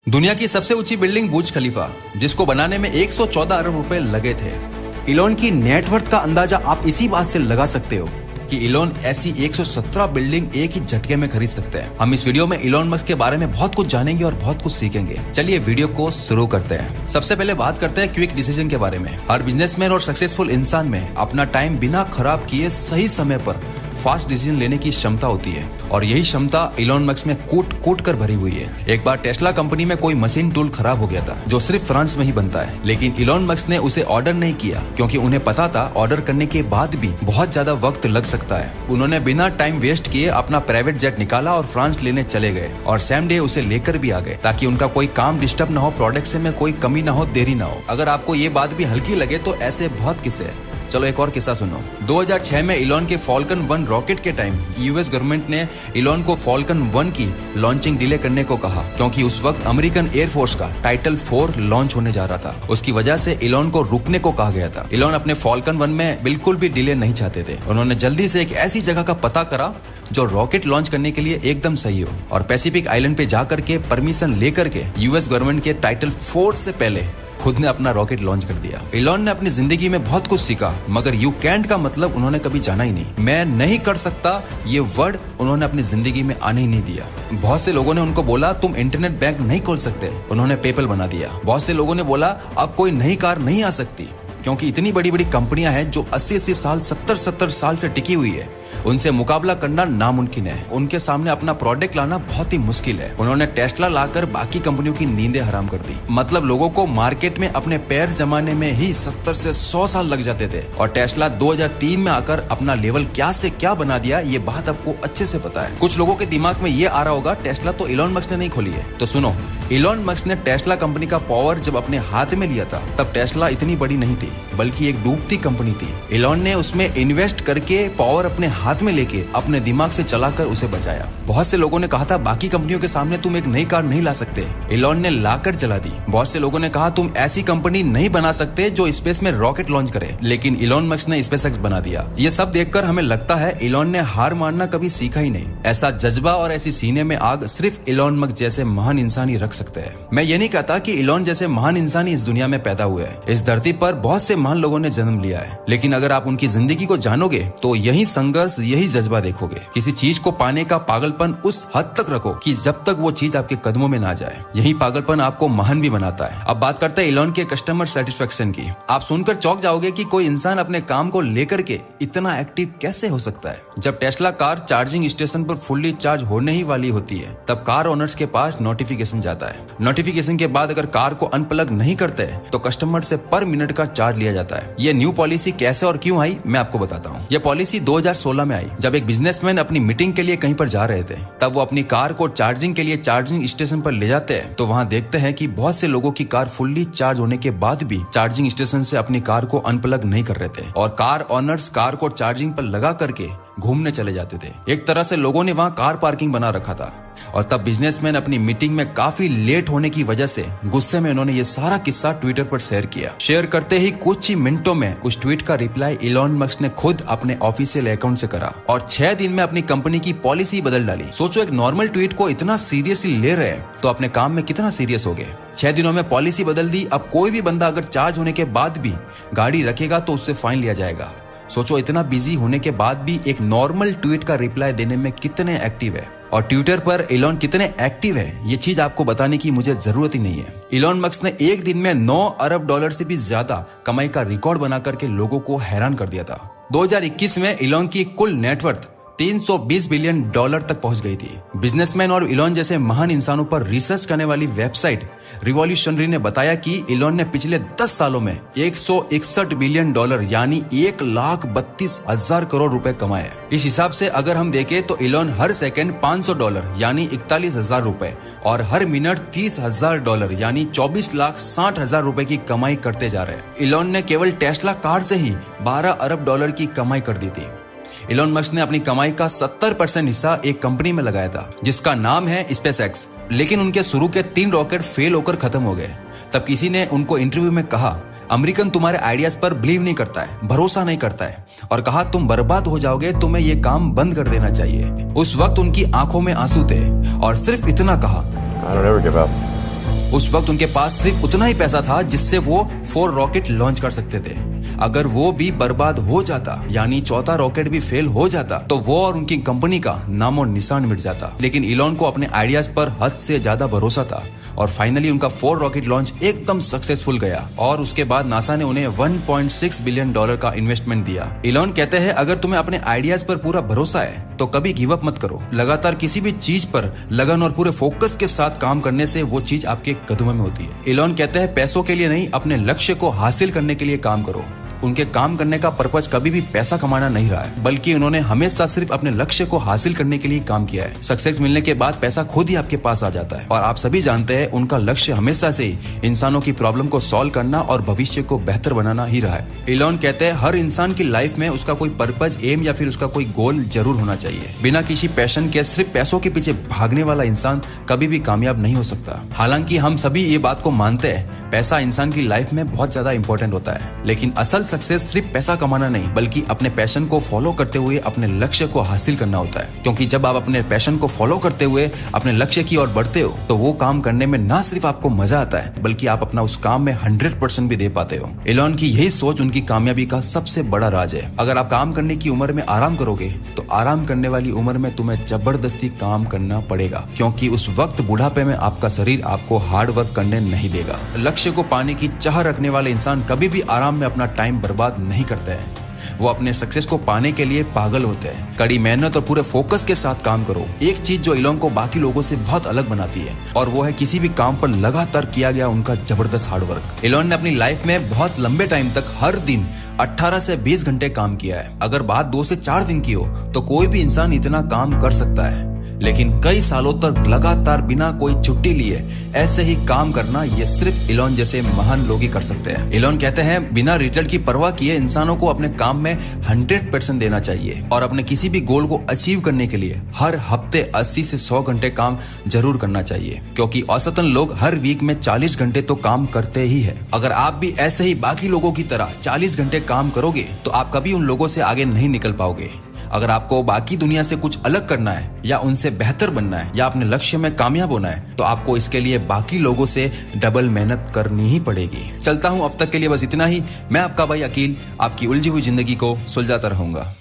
दुनिया की सबसे ऊंची बिल्डिंग बुर्ज खलीफा, जिसको बनाने में 114 अरब रुपए लगे थे। इलॉन की नेटवर्थ का अंदाजा आप इसी बात से लगा सकते हो कि इलॉन ऐसी 117 बिल्डिंग एक ही झटके में खरीद सकते हैं। हम इस वीडियो में इलॉन मस्क के बारे में बहुत कुछ जानेंगे और बहुत कुछ सीखेंगे। चलिए वीडियो को शुरू करते हैं। सबसे पहले बात करते हैं क्विक डिसीजन के बारे में। हर बिजनेसमैन और सक्सेसफुल इंसान में अपना टाइम बिना खराब किए सही समय पर फास्ट डिसीजन लेने की क्षमता होती है, और यही क्षमता इलॉन मस्क में कूट कूट कर भरी हुई है। एक बार टेस्ला कंपनी में कोई मशीन टूल खराब हो गया था जो सिर्फ फ्रांस में ही बनता है, लेकिन इलॉन मस्क ने उसे ऑर्डर नहीं किया क्योंकि उन्हें पता था ऑर्डर करने के बाद भी बहुत ज्यादा वक्त लग सकता है। उन्होंने बिना टाइम वेस्ट किए अपना प्राइवेट जेट निकाला और फ्रांस लेने चले गए, और सेम डे उसे लेकर भी आ गए ताकि उनका कोई काम डिस्टर्ब ना हो, प्रोडक्शन में कोई कमी ना हो, देरी ना हो। अगर आपको ये बात भी हल्की लगे तो ऐसे बहुत किस्से हैं। चलो एक और किस्सा सुनो। 2006 में इलॉन के फॉल्कन 1 रॉकेट के टाइम यूएस गवर्नमेंट ने इलॉन को फॉल्कन 1 की लॉन्चिंग डिले करने को कहा, क्योंकि उस वक्त अमेरिकन एयरफोर्स का टाइटल 4 लॉन्च होने जा रहा था। उसकी वजह से इलॉन को रुकने को कहा गया था। इलॉन अपने फॉल्कन 1 में बिल्कुल भी डिले नहीं चाहते थे। उन्होंने जल्दी से एक ऐसी जगह का पता करा जो रॉकेट लॉन्च करने के लिए एकदम सही हो, और पैसिफिक आइलैंड पे जाकर के परमिशन लेकर के यूएस गवर्नमेंट के टाइटल 4 से पहले खुद ने अपना रॉकेट लॉन्च कर दिया। इलॉन ने अपनी जिंदगी में बहुत कुछ सीखा, मगर यू कैंट का मतलब उन्होंने कभी जाना ही नहीं। मैं नहीं कर सकता ये वर्ड उन्होंने अपनी जिंदगी में आने ही नहीं दिया। बहुत से लोगों ने उनको बोला तुम इंटरनेट बैंक नहीं खोल सकते, उन्होंने पेपल बना दिया। बहुत से लोगों ने बोला अब कोई नई कार नहीं आ सकती, क्योंकि इतनी बड़ी बड़ी कंपनियां हैं जो 80-80 साल 70-70 साल से टिकी हुई है, उनसे मुकाबला करना नामुमकिन है। उनके सामने अपना प्रोडक्ट लाना बहुत ही मुश्किल है। उन्होंने टेस्ला लाकर बाकी कंपनियों की नींदें हराम कर दी। मतलब लोगों को मार्केट में अपने पैर जमाने में ही 70 से 100 साल लग जाते थे, और टेस्ला 2003 में आकर अपना लेवल क्या से क्या बना दिया, ये बात आपको अच्छे से पता है। कुछ लोगों के दिमाग में ये आ रहा होगा टेस्ला तो इलॉन मस्क ने नहीं खोली है। तो सुनो, इलॉन मस्क ने टेस्ला कंपनी का पावर जब अपने हाथ में लिया था तब टेस्ला इतनी बड़ी नहीं थी, बल्कि एक डूबती कंपनी थी। इलॉन ने उसमें इन्वेस्ट करके पावर अपने हाथ में लेके अपने दिमाग से चलाकर उसे बचाया। बहुत से लोगों ने कहा था बाकी कंपनियों के सामने तुम एक नई कार नहीं ला सकते, इलॉन ने लाकर चला दी। बहुत से लोगों ने कहा तुम ऐसी कंपनी नहीं बना सकते जो स्पेस में रॉकेट लॉन्च करे, लेकिन इलॉन मस्क ने स्पेसएक्स बना दिया। ये सब देखकर हमें लगता है इलॉन ने हार मानना कभी सीखा ही नहीं। ऐसा जज्बा और ऐसी सीने में आग सिर्फ इलॉन मस्क जैसे महान इंसान ही रख सकते हैं। मैं ये नहीं कहता कि इलॉन जैसे महान इंसान ही इस दुनिया में पैदा हुए हैं। इस धरती पर बहुत से महान लोगों ने जन्म लिया है, लेकिन अगर आप उनकी जिंदगी को जानोगे तो यही संघर्ष, यही जज्बा देखोगे। किसी चीज को पाने का पागलपन उस हद तक रखो कि जब तक वो चीज आपके कदमों में ना जाए। यही पागलपन आपको महान भी बनाता है। अब बात करते हैं इलॉन के कस्टमर सेटिस्फेक्शन की। आप सुनकर चौंक जाओगे कि कोई इंसान अपने काम को लेकर के इतना एक्टिव कैसे हो सकता है। जब टेस्ला कार चार्जिंग स्टेशन पर फुल्ली चार्ज होने ही वाली होती है, तब कार ओनर्स के पास नोटिफिकेशन जाता है। नोटिफिकेशन के बाद अगर कार को अनप्लग नहीं करते तो कस्टमर से पर मिनट का चार्ज लिया जाता है। ये न्यू पॉलिसी कैसे और क्यों आई मैं आपको बताता हूँ। यह पॉलिसी 2016 में आई, जब एक बिजनेसमैन अपनी मीटिंग के लिए कहीं पर जा रहे थे। तब वो अपनी कार को चार्जिंग के लिए चार्जिंग स्टेशन पर ले जाते हैं, तो वहाँ देखते हैं कि बहुत से लोगों की कार फुल्ली चार्ज होने के बाद भी चार्जिंग स्टेशन से अपनी कार को अनप्लग नहीं कर रहे थे, और कार ऑनर्स कार को चार्जिंग पर लगा करके घूमने चले जाते थे। एक तरह से लोगों ने वहाँ कार पार्किंग बना रखा था, और तब बिजनेसमैन अपनी मीटिंग में काफी लेट होने की वजह से गुस्से में उन्होंने ये सारा किस्सा ट्विटर पर शेयर किया। शेयर करते ही कुछ ही मिनटों में उस ट्वीट का रिप्लाई इलॉन मस्क ने खुद अपने ऑफिशियल अकाउंट से करा, और 6 दिन में अपनी कंपनी की पॉलिसी बदल डाली। सोचो, एक नॉर्मल ट्वीट को इतना सीरियसली ले रहे हैं तो अपने काम में कितना सीरियस हो गए। 6 दिनों में पॉलिसी बदल दी। अब कोई भी बंदा अगर चार्ज होने के बाद भी गाड़ी रखेगा तो उससे फाइन लिया जाएगा। सोचो, इतना बिजी होने के बाद भी एक नॉर्मल ट्वीट का रिप्लाई देने में कितने एक्टिव है, और ट्विटर पर इलॉन कितने एक्टिव है, ये चीज आपको बताने की मुझे जरूरत ही नहीं है। इलॉन मस्क ने एक दिन में 9 अरब डॉलर से भी ज्यादा कमाई का रिकॉर्ड बना करके लोगों को हैरान कर दिया था। 2021 में इलॉन की कुल नेटवर्थ 320 बिलियन डॉलर तक पहुंच गई थी। बिजनेसमैन और इलॉन जैसे महान इंसानों पर रिसर्च करने वाली वेबसाइट रिवॉल्यूशनरी ने बताया कि इलॉन ने पिछले 10 सालों में 161 बिलियन डॉलर यानी 1,32,000 करोड़ रुपए कमाए। इस हिसाब से अगर हम देखें तो इलॉन हर सेकंड $500 यानी 41,000 रुपए, और हर मिनट $30,000 यानी 24,60,000 रुपए की कमाई करते जा रहे हैं। इलॉन ने केवल टेस्ला कार से ही 12 अरब डॉलर की कमाई कर दी थी। इलॉन मस्क ने अपनी कमाई का 70% हिस्सा एक कंपनी में लगाया था जिसका नाम है स्पेसएक्स, लेकिन उनके शुरू के 3 रॉकेट फेल होकर खत्म हो गए। तब किसी ने उनको इंटरव्यू में कहा, अमेरिकन तुम्हारे आइडियाज पर बिलीव नहीं करता है, भरोसा नहीं करता है, और कहा तुम बर्बाद हो जाओगे, तुम्हें ये काम बंद कर देना चाहिए। उस वक्त उनकी आंखों में आंसू थे और सिर्फ इतना कहा, उस वक्त उनके पास सिर्फ उतना ही पैसा था जिससे वो 4 रॉकेट लॉन्च कर सकते थे। अगर वो भी बर्बाद हो जाता, यानी चौथा रॉकेट भी फेल हो जाता, तो वो और उनकी कंपनी का नामो निशान मिट जाता। लेकिन इलॉन को अपने आइडियाज पर हद से ज्यादा भरोसा था और फाइनली उनका 4 रॉकेट लॉन्च एकदम सक्सेसफुल गया और उसके बाद नासा ने उन्हें $1.6 बिलियन का इन्वेस्टमेंट दिया। इलॉन कहते हैं, अगर तुम्हें अपने आइडियाज पर पूरा भरोसा है तो कभी गिव अप मत करो। लगातार किसी भी चीज पर लगन और पूरे फोकस के साथ काम करने से वो चीज आपके कदमों में होती है। इलॉन कहते हैं, पैसों के लिए नहीं, अपने लक्ष्य को हासिल करने के लिए काम करो। उनके काम करने का पर्पज कभी भी पैसा कमाना नहीं रहा है, बल्कि उन्होंने हमेशा सिर्फ अपने लक्ष्य को हासिल करने के लिए काम किया है। सक्सेस मिलने के बाद पैसा खुद ही आपके पास आ जाता है और आप सभी जानते हैं उनका लक्ष्य हमेशा से इंसानों की प्रॉब्लम को सॉल्व करना और भविष्य को बेहतर बनाना ही रहा है। इलॉन कहते हैं, हर इंसान की लाइफ में उसका कोई पर्पज, एम या फिर उसका कोई गोल जरूर होना चाहिए। बिना किसी पैशन के सिर्फ पैसों के पीछे भागने वाला इंसान कभी भी कामयाब नहीं हो सकता। हालांकि हम सभी ये बात को मानते हैं, पैसा इंसान की लाइफ में बहुत ज्यादा इंपॉर्टेंट होता है, लेकिन असल सक्सेस सिर्फ पैसा कमाना नहीं, बल्कि अपने पैशन को फॉलो करते हुए अपने लक्ष्य को हासिल करना होता है। क्योंकि जब आप अपने पैशन को फॉलो करते हुए अपने लक्ष्य की ओर बढ़ते हो तो वो काम करने में ना सिर्फ आपको मजा आता है, बल्कि आप अपना उस काम में 100% भी दे पाते हो। इलॉन की यही सोच उनकी कामयाबी का सबसे बड़ा राज है। अगर आप काम करने की उम्र में आराम करोगे तो आराम करने वाली उम्र में तुम्हें जबरदस्ती काम करना पड़ेगा, क्योंकि उस वक्त बुढ़ापे में आपका शरीर आपको हार्ड वर्क करने नहीं देगा। लक्ष्य को पाने की चाह रखने वाले इंसान कभी भी आराम में अपना टाइम बर्बाद नहीं करते हैं। वो अपने सक्सेस को पाने के लिए पागल होते हैं। कड़ी मेहनत और पूरे फोकस के साथ काम करो। एक चीज जो इलॉन को बाकी लोगों से बहुत अलग बनाती है और वो है किसी भी काम पर लगातार किया गया उनका जबरदस्त हार्डवर्क। इलॉन ने अपनी लाइफ में बहुत लंबे टाइम तक हर दिन 18 से 20 घंटे काम किया है। अगर बात 2 से 4 दिन की हो तो कोई भी इंसान इतना काम कर सकता है, लेकिन कई सालों तक लगातार बिना कोई छुट्टी लिए ऐसे ही काम करना, ये सिर्फ इलॉन जैसे महान लोग ही कर सकते हैं। इलॉन कहते हैं, बिना रिजल्ट की परवाह किए इंसानों को अपने काम में 100% देना चाहिए और अपने किसी भी गोल को अचीव करने के लिए हर हफ्ते 80 से 100 घंटे काम जरूर करना चाहिए, क्योंकि औसतन लोग हर वीक में 40 घंटे तो काम करते ही है। अगर आप भी ऐसे ही बाकी लोगों की तरह 40 घंटे काम करोगे तो आप कभी उन लोगों से आगे नहीं निकल पाओगे। अगर आपको बाकी दुनिया से कुछ अलग करना है या उनसे बेहतर बनना है या अपने लक्ष्य में कामयाब होना है तो आपको इसके लिए बाकी लोगों से डबल मेहनत करनी ही पड़ेगी। चलता हूं, अब तक के लिए बस इतना ही। मैं आपका भाई अकील आपकी उलझी हुई जिंदगी को सुलझाता रहूंगा।